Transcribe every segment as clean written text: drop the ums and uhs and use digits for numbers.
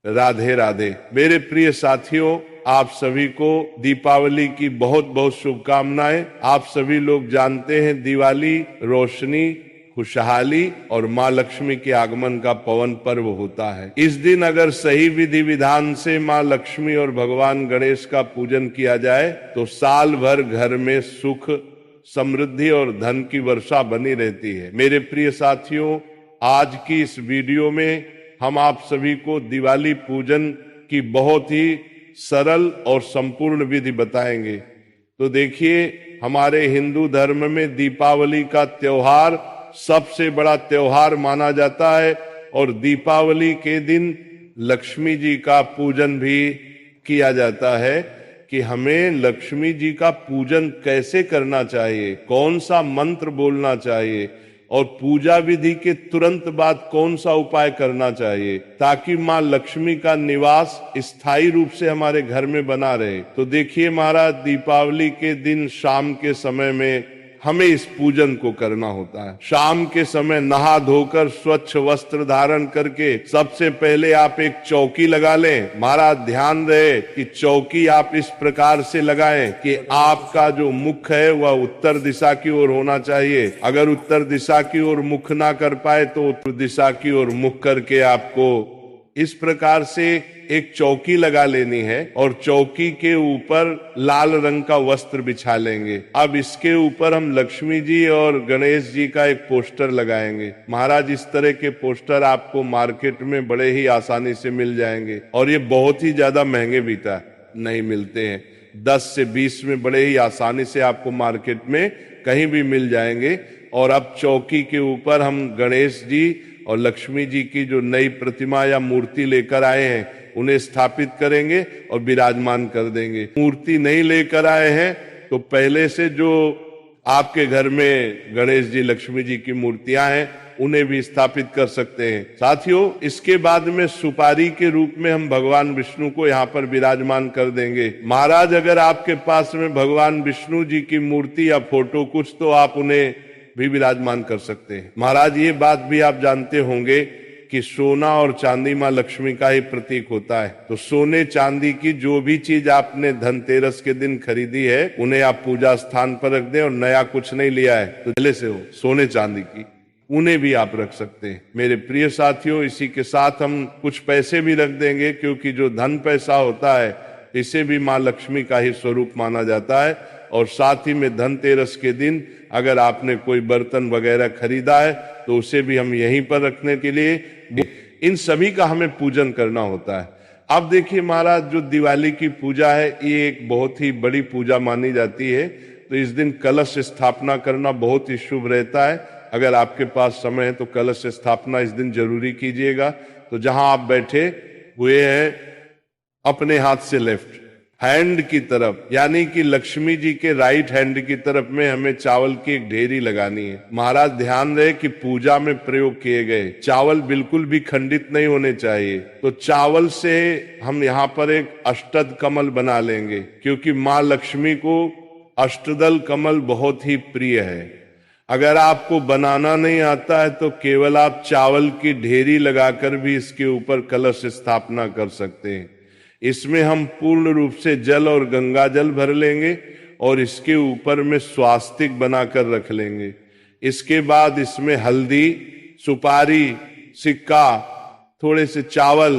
राधे राधे। मेरे प्रिय साथियों, आप सभी को दीपावली की बहुत बहुत शुभकामनाएं। आप सभी लोग जानते हैं दिवाली रोशनी, खुशहाली और माँ लक्ष्मी के आगमन का पवन पर्व होता है। इस दिन अगर सही विधि विधान से माँ लक्ष्मी और भगवान गणेश का पूजन किया जाए तो साल भर घर में सुख, समृद्धि और धन की वर्षा बनी रहती है। मेरे प्रिय साथियों, आज की इस वीडियो में हम आप सभी को दिवाली पूजन की बहुत ही सरल और संपूर्ण विधि बताएंगे। तो देखिए, हमारे हिंदू धर्म में दीपावली का त्योहार सबसे बड़ा त्योहार माना जाता है और दीपावली के दिन लक्ष्मी जी का पूजन भी किया जाता है कि हमें लक्ष्मी जी का पूजन कैसे करना चाहिए, कौन सा मंत्र बोलना चाहिए और पूजा विधि के तुरंत बाद कौन सा उपाय करना चाहिए ताकि माँ लक्ष्मी का निवास स्थायी रूप से हमारे घर में बना रहे। तो देखिए महाराज, दीपावली के दिन शाम के समय में हमें इस पूजन को करना होता है। शाम के समय नहा धोकर स्वच्छ वस्त्र धारण करके सबसे पहले आप एक चौकी लगा लें। महाराज ध्यान रहे कि चौकी आप इस प्रकार से लगाएं कि आपका जो मुख है वह उत्तर दिशा की ओर होना चाहिए। अगर उत्तर दिशा की ओर मुख ना कर पाए तो उत्तर दिशा की ओर मुख करके आपको इस प्रकार से एक चौकी लगा लेनी है और चौकी के ऊपर लाल रंग का वस्त्र बिछा लेंगे। अब इसके ऊपर हम लक्ष्मी जी और गणेश जी का एक पोस्टर लगाएंगे। महाराज, इस तरह के पोस्टर आपको मार्केट में बड़े ही आसानी से मिल जाएंगे और ये बहुत ही ज्यादा महंगे भी नहीं मिलते हैं। 10 से 20 में बड़े ही आसानी से आपको मार्केट में कहीं भी मिल जाएंगे। और अब चौकी के ऊपर हम गणेश जी और लक्ष्मी जी की जो नई प्रतिमा या मूर्ति लेकर आए हैं उन्हें स्थापित करेंगे और विराजमान कर देंगे। मूर्ति नहीं लेकर आए हैं तो पहले से जो आपके घर में गणेश जी, लक्ष्मी जी की मूर्तियां हैं उन्हें भी स्थापित कर सकते हैं। साथियों, इसके बाद में सुपारी के रूप में हम भगवान विष्णु को यहाँ पर विराजमान कर देंगे। महाराज, अगर आपके पास में भगवान विष्णु जी की मूर्ति या फोटो कुछ तो आप उन्हें भी विराजमान कर सकते हैं। महाराज, ये बात भी आप जानते होंगे कि सोना और चांदी माँ लक्ष्मी का ही प्रतीक होता है। तो सोने चांदी की जो भी चीज आपने धनतेरस के दिन खरीदी है उन्हें आप पूजा स्थान पर रख दें और नया कुछ नहीं लिया है तो पहले से हो सोने चांदी की, उन्हें भी आप रख सकते हैं। मेरे प्रिय साथियों, इसी के साथ हम कुछ पैसे भी रख देंगे क्योंकि जो धन पैसा होता है इसे भी माँ लक्ष्मी का ही स्वरूप माना जाता है। और साथ ही में धनतेरस के दिन अगर आपने कोई बर्तन वगैरह खरीदा है तो उसे भी हम यहीं पर रखने के लिए, इन सभी का हमें पूजन करना होता है। अब देखिए महाराज, जो दिवाली की पूजा है ये एक बहुत ही बड़ी पूजा मानी जाती है। तो इस दिन कलश स्थापना करना बहुत ही शुभ रहता है। अगर आपके पास समय है तो कलश स्थापना इस दिन जरूरी कीजिएगा। तो जहां आप बैठे हुए हैं अपने हाथ से लेफ्ट हैंड की तरफ, यानी कि लक्ष्मी जी के राइट हैंड की तरफ में हमें चावल की एक ढेरी लगानी है। महाराज ध्यान रहे कि पूजा में प्रयोग किए गए चावल बिल्कुल भी खंडित नहीं होने चाहिए। तो चावल से हम यहाँ पर एक अष्टद कमल बना लेंगे क्योंकि माँ लक्ष्मी को अष्टदल कमल बहुत ही प्रिय है। अगर आपको बनाना नहीं आता है तो केवल आप चावल की ढेरी लगाकर भी इसके ऊपर कलश स्थापना कर सकते हैं। इसमें हम पूर्ण रूप से जल और गंगा जल भर लेंगे और इसके ऊपर में स्वास्तिक बनाकर रख लेंगे। इसके बाद इसमें हल्दी, सुपारी, सिक्का, थोड़े से चावल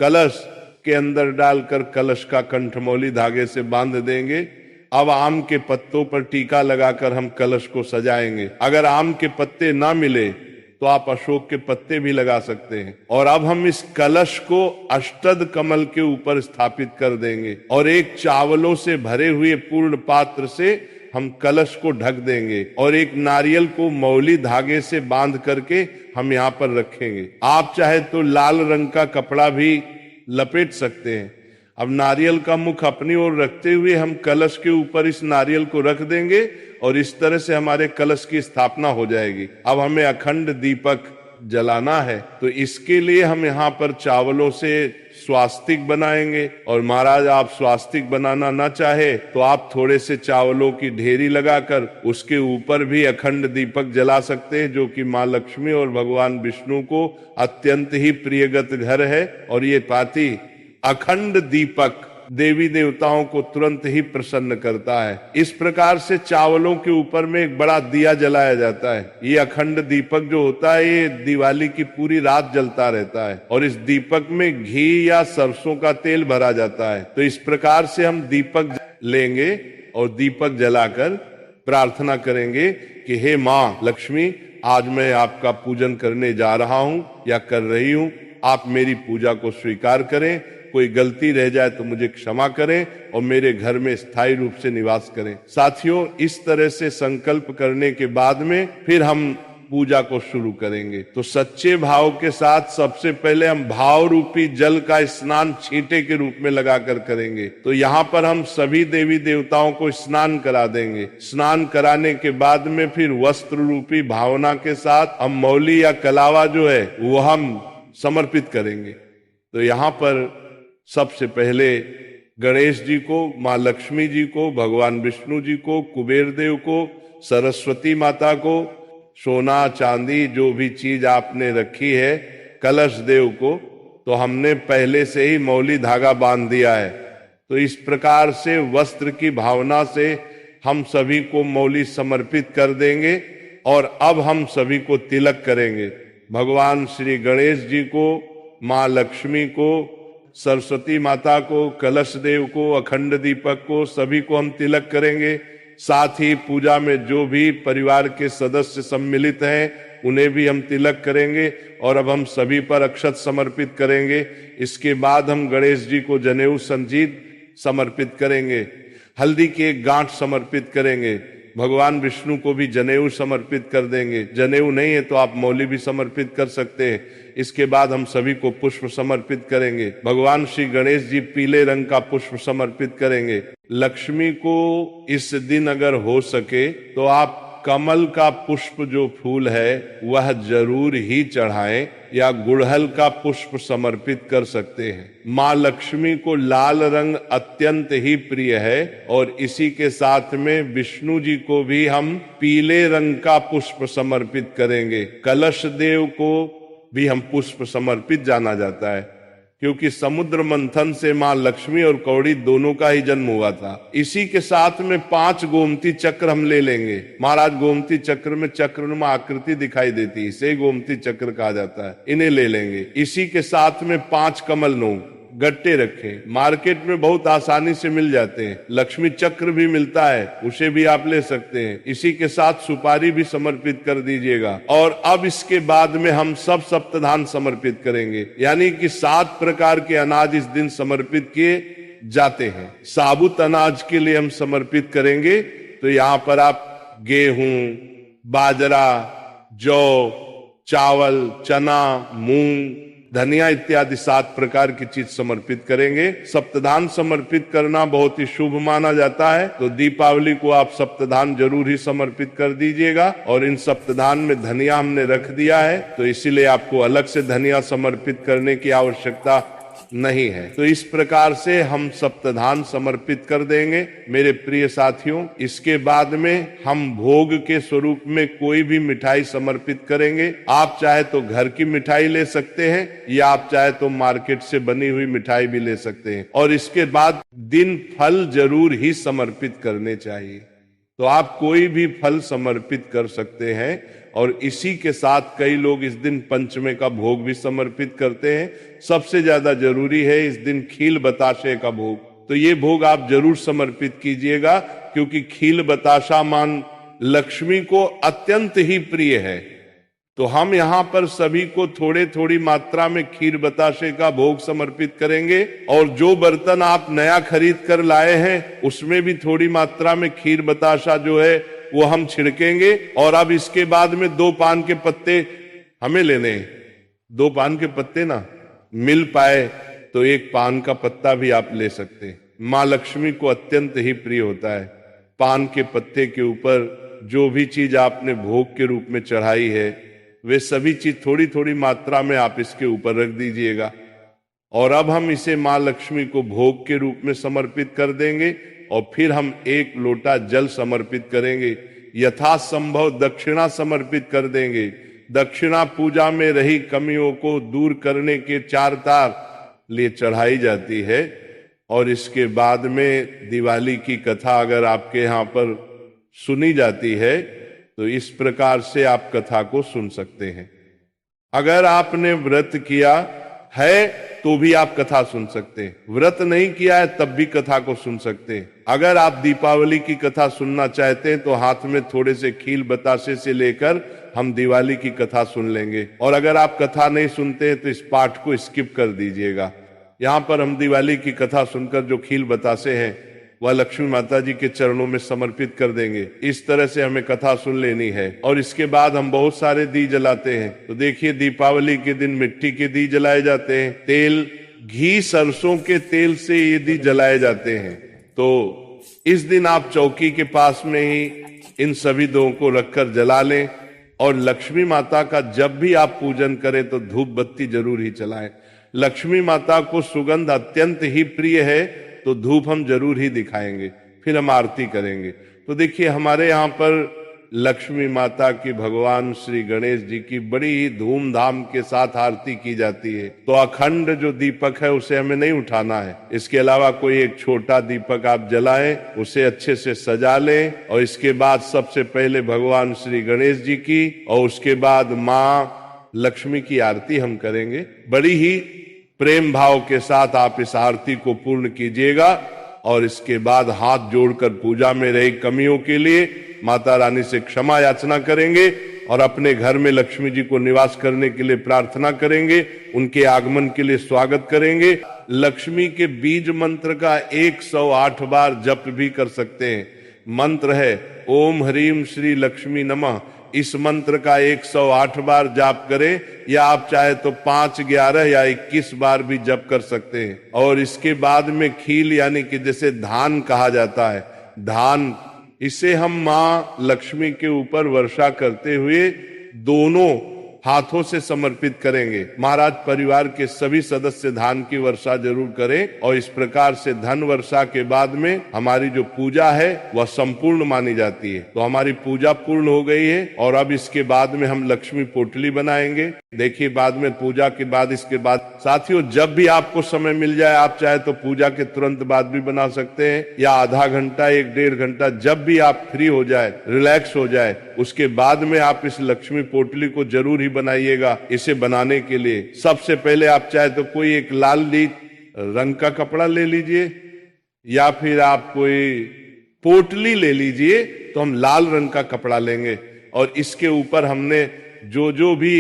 कलश के अंदर डालकर कलश का कंठमौली धागे से बांध देंगे। अब आम के पत्तों पर टीका लगाकर हम कलश को सजाएंगे। अगर आम के पत्ते ना मिले तो आप अशोक के पत्ते भी लगा सकते हैं। और अब हम इस कलश को अष्टद कमल के ऊपर स्थापित कर देंगे और एक चावलों से भरे हुए पूर्ण पात्र से हम कलश को ढक देंगे और एक नारियल को मौली धागे से बांध करके हम यहाँ पर रखेंगे। आप चाहे तो लाल रंग का कपड़ा भी लपेट सकते हैं। अब नारियल का मुख अपनी ओर रखते हुए हम कलश के ऊपर इस नारियल को रख देंगे और इस तरह से हमारे कलश की स्थापना हो जाएगी। अब हमें अखंड दीपक जलाना है, तो इसके लिए हम यहाँ पर चावलों से स्वास्तिक बनाएंगे। और महाराज आप स्वास्तिक बनाना ना चाहे तो आप थोड़े से चावलों की ढेरी लगाकर उसके ऊपर भी अखंड दीपक जला सकते हैं, जो कि माँ लक्ष्मी और भगवान विष्णु को अत्यंत ही प्रियगत घर है। और ये पाती अखंड दीपक देवी देवताओं को तुरंत ही प्रसन्न करता है। इस प्रकार से चावलों के ऊपर में एक बड़ा दिया जलाया जाता है। ये अखंड दीपक जो होता है ये दिवाली की पूरी रात जलता रहता है, और इस दीपक में घी या सरसों का तेल भरा जाता है। तो इस प्रकार से हम दीपक लेंगे और दीपक जलाकर प्रार्थना करेंगे कि हे माँ लक्ष्मी, आज मैं आपका पूजन करने जा रहा हूं या कर रही हूं, आप मेरी पूजा को स्वीकार करें, कोई गलती रह जाए तो मुझे क्षमा करें और मेरे घर में स्थायी रूप से निवास करें। साथियों, इस तरह से संकल्प करने के बाद में फिर हम पूजा को शुरू करेंगे। तो सच्चे भाव के साथ सबसे पहले हम भाव रूपी जल का स्नान छींटे के रूप में लगाकर करेंगे। तो यहाँ पर हम सभी देवी देवताओं को स्नान करा देंगे। स्नान कराने के बाद में फिर वस्त्र रूपी भावना के साथ हम मौली या कलावा जो है वो हम समर्पित करेंगे। तो यहाँ पर सबसे पहले गणेश जी को, माँ लक्ष्मी जी को, भगवान विष्णु जी को, कुबेर देव को, सरस्वती माता को, सोना चांदी जो भी चीज आपने रखी है, कलश देव को तो हमने पहले से ही मौली धागा बांध दिया है। तो इस प्रकार से वस्त्र की भावना से हम सभी को मौली समर्पित कर देंगे। और अब हम सभी को तिलक करेंगे। भगवान श्री गणेश जी को, माँ लक्ष्मी को, सरस्वती माता को, कलश देव को, अखंड दीपक को, सभी को हम तिलक करेंगे। साथ ही पूजा में जो भी परिवार के सदस्य सम्मिलित हैं उन्हें भी हम तिलक करेंगे। और अब हम सभी पर अक्षत समर्पित करेंगे। इसके बाद हम गणेश जी को जनेऊ संजीत समर्पित करेंगे, हल्दी की एक गांठ समर्पित करेंगे। भगवान विष्णु को भी जनेऊ समर्पित कर देंगे। जनेऊ नहीं है तो आप मौली भी समर्पित कर सकते हैं। इसके बाद हम सभी को पुष्प समर्पित करेंगे। भगवान श्री गणेश जी पीले रंग का पुष्प समर्पित करेंगे। लक्ष्मी को इस दिन अगर हो सके तो आप कमल का पुष्प जो फूल है वह जरूर ही चढ़ाएं या गुड़हल का पुष्प समर्पित कर सकते हैं। माँ लक्ष्मी को लाल रंग अत्यंत ही प्रिय है और इसी के साथ में विष्णु जी को भी हम पीले रंग का पुष्प समर्पित करेंगे। कलश देव को भी हम पुष्प समर्पित जाना जाता है, क्योंकि समुद्र मंथन से माँ लक्ष्मी और कौड़ी दोनों का ही जन्म हुआ था। इसी के साथ में 5 गोमती चक्र हम ले लेंगे। महाराज गोमती चक्र में चक्रनुमा आकृति दिखाई देती है, इसे गोमती चक्र कहा जाता है। इन्हें ले लेंगे। इसी के साथ में 5 कमल नोक गट्टे रखें। मार्केट में बहुत आसानी से मिल जाते हैं। लक्ष्मी चक्र भी मिलता है, उसे भी आप ले सकते हैं। इसी के साथ सुपारी भी समर्पित कर दीजिएगा। और अब इसके बाद में हम सब सप्तधान समर्पित करेंगे, यानी कि 7 प्रकार के अनाज इस दिन समर्पित किए जाते हैं। साबुत अनाज के लिए हम समर्पित करेंगे। तो यहाँ पर आप गेहूं, बाजरा, जौ, चावल, चना, मूंग, धनिया इत्यादि 7 प्रकार की चीज समर्पित करेंगे। सप्तधान समर्पित करना बहुत ही शुभ माना जाता है, तो दीपावली को आप सप्तधान जरूर ही समर्पित कर दीजिएगा। और इन सप्तधान में धनिया हमने रख दिया है, तो इसीलिए आपको अलग से धनिया समर्पित करने की आवश्यकता नहीं है। तो इस प्रकार से हम सप्तधान समर्पित कर देंगे मेरे प्रिय साथियों। इसके बाद में हम भोग के स्वरूप में कोई भी मिठाई समर्पित करेंगे। आप चाहे तो घर की मिठाई ले सकते हैं या आप चाहे तो मार्केट से बनी हुई मिठाई भी ले सकते हैं। और इसके बाद दिन फल जरूर ही समर्पित करने चाहिए। तो आप कोई भी फल समर्पित कर सकते हैं। और इसी के साथ कई लोग इस दिन पंचमे का भोग भी समर्पित करते हैं। सबसे ज्यादा जरूरी है इस दिन खील बताशे का भोग, तो ये भोग आप जरूर समर्पित कीजिएगा, क्योंकि खील बताशा मान लक्ष्मी को अत्यंत ही प्रिय है। तो हम यहाँ पर सभी को थोड़े थोड़ी मात्रा में खीर बताशे का भोग समर्पित करेंगे। और जो बर्तन आप नया खरीद कर लाए हैं उसमें भी थोड़ी मात्रा में खीर बताशा जो है वो हम छिड़केंगे। और अब इसके बाद में 2 पान के पत्ते हमें लेने हैं। 2 पान के पत्ते ना मिल पाए तो 1 पान का पत्ता भी आप ले सकते हैं। माँ लक्ष्मी को अत्यंत ही प्रिय होता है। पान के पत्ते के ऊपर जो भी चीज आपने भोग के रूप में चढ़ाई है वे सभी चीज थोड़ी थोड़ी मात्रा में आप इसके ऊपर रख दीजिएगा। और अब हम इसे मां लक्ष्मी को भोग के रूप में समर्पित कर देंगे और फिर हम 1 लोटा जल समर्पित करेंगे। यथासंभव दक्षिणा समर्पित कर देंगे। दक्षिणा पूजा में रही कमियों को दूर करने के 4 तार लिए चढ़ाई जाती है। और इसके बाद में दिवाली की कथा अगर आपके यहाँ पर सुनी जाती है तो इस प्रकार से आप कथा को सुन सकते हैं। अगर आपने व्रत किया है तो भी आप कथा सुन सकते हैं, व्रत नहीं किया है तब भी कथा को सुन सकते हैं। अगर आप दीपावली की कथा सुनना चाहते हैं तो हाथ में थोड़े से खील बतासे से लेकर हम दिवाली की कथा सुन लेंगे। और अगर आप कथा नहीं सुनते हैं तो इस पाठ को स्किप कर दीजिएगा। यहाँ पर हम दिवाली की कथा सुनकर जो खील बतासे हैं वह लक्ष्मी माता जी के चरणों में समर्पित कर देंगे। इस तरह से हमें कथा सुन लेनी है। और इसके बाद हम बहुत सारे दी जलाते हैं। तो देखिए, दीपावली के दिन मिट्टी के दी जलाए जाते हैं, तेल घी सरसों के तेल से ये दी जलाए जाते हैं। तो इस दिन आप चौकी के पास में ही इन सभी दो को रखकर जला लें। और लक्ष्मी माता का जब भी आप पूजन करें तो धूप बत्ती जरूर ही जलाएं। लक्ष्मी माता को सुगंध अत्यंत ही प्रिय है तो धूप हम जरूर ही दिखाएंगे, फिर हम आरती करेंगे। तो देखिए, हमारे यहाँ पर लक्ष्मी माता की, भगवान श्री गणेश जी की बड़ी ही धूमधाम के साथ आरती की जाती है। तो अखंड जो दीपक है उसे हमें नहीं उठाना है। इसके अलावा कोई एक छोटा दीपक आप जलाएं, उसे अच्छे से सजा लें और इसके बाद सबसे पहले भगवान श्री गणेश जी की और उसके बाद माँ लक्ष्मी की आरती हम करेंगे। बड़ी ही प्रेम भाव के साथ आप इस आरती को पूर्ण कीजिएगा और इसके बाद हाथ जोड़कर पूजा में रही कमियों के लिए माता रानी से क्षमा याचना करेंगे और अपने घर में लक्ष्मी जी को निवास करने के लिए प्रार्थना करेंगे, उनके आगमन के लिए स्वागत करेंगे। लक्ष्मी के बीज मंत्र का 108 बार जप भी कर सकते हैं। मंत्र है ओम ह्रीम श्री लक्ष्मी नमः। इस मंत्र का 108 बार जाप करें या आप चाहे तो 5, 11 या 21 बार भी जप कर सकते हैं। और इसके बाद में खील यानी कि जैसे धान कहा जाता है, धान, इसे हम माँ लक्ष्मी के ऊपर वर्षा करते हुए दोनों हाथों से समर्पित करेंगे। महाराज, परिवार के सभी सदस्य धान की वर्षा जरूर करें और इस प्रकार से धन वर्षा के बाद में हमारी जो पूजा है वह संपूर्ण मानी जाती है। तो हमारी पूजा पूर्ण हो गई है और अब इसके बाद में हम लक्ष्मी पोटली बनाएंगे। देखिए, बाद में पूजा के बाद, इसके बाद साथियों, जब भी आपको समय मिल जाए, आप चाहे तो पूजा के तुरंत बाद भी बना सकते हैं या आधा घंटा, 1-1.5 घंटा, जब भी आप फ्री हो जाए, रिलैक्स हो जाए, उसके बाद में आप इस लक्ष्मी पोटली को जरूर ही बनाइएगा। इसे बनाने के लिए सबसे पहले आप चाहे तो कोई एक लाल रंग का कपड़ा ले लीजिए या फिर आप कोई पोटली ले लीजिए। तो हम लाल रंग का कपड़ा लेंगे और इसके ऊपर हमने जो जो भी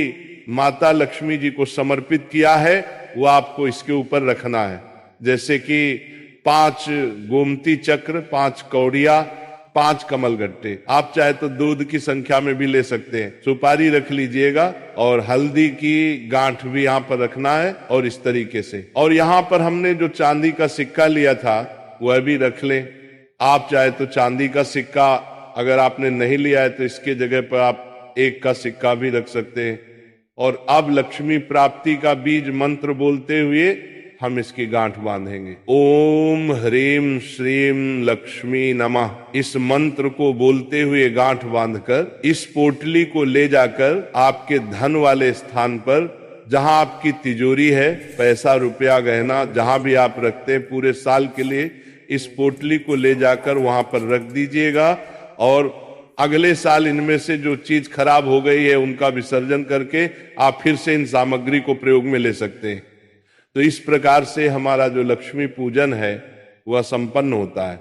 माता लक्ष्मी जी को समर्पित किया है वो आपको इसके ऊपर रखना है। जैसे कि 5 गोमती चक्र, 5 कौड़िया, 5 कमल गट्टे, आप चाहे तो दूध की संख्या में भी ले सकते हैं। सुपारी रख लीजिएगा और हल्दी की गांठ भी यहाँ पर रखना है और इस तरीके से। और यहाँ पर हमने जो चांदी का सिक्का लिया था वह भी रख लें। आप चाहे तो चांदी का सिक्का अगर आपने नहीं लिया है तो इसके जगह पर आप 1 का सिक्का भी रख सकते हैं। और अब लक्ष्मी प्राप्ति का बीज मंत्र बोलते हुए हम इसकी गांठ बांधेंगे। ओम ह्रीम श्रीम लक्ष्मी नमः। इस मंत्र को बोलते हुए गांठ बांधकर इस पोटली को ले जाकर आपके धन वाले स्थान पर, जहां आपकी तिजोरी है, पैसा रुपया गहना जहां भी आप रखते हैं पूरे साल के लिए, इस पोटली को ले जाकर वहां पर रख दीजिएगा। और अगले साल इनमें से जो चीज खराब हो गई है उनका विसर्जन करके आप फिर से इन सामग्री को प्रयोग में ले सकते हैं। तो इस प्रकार से हमारा जो लक्ष्मी पूजन है वह संपन्न होता है।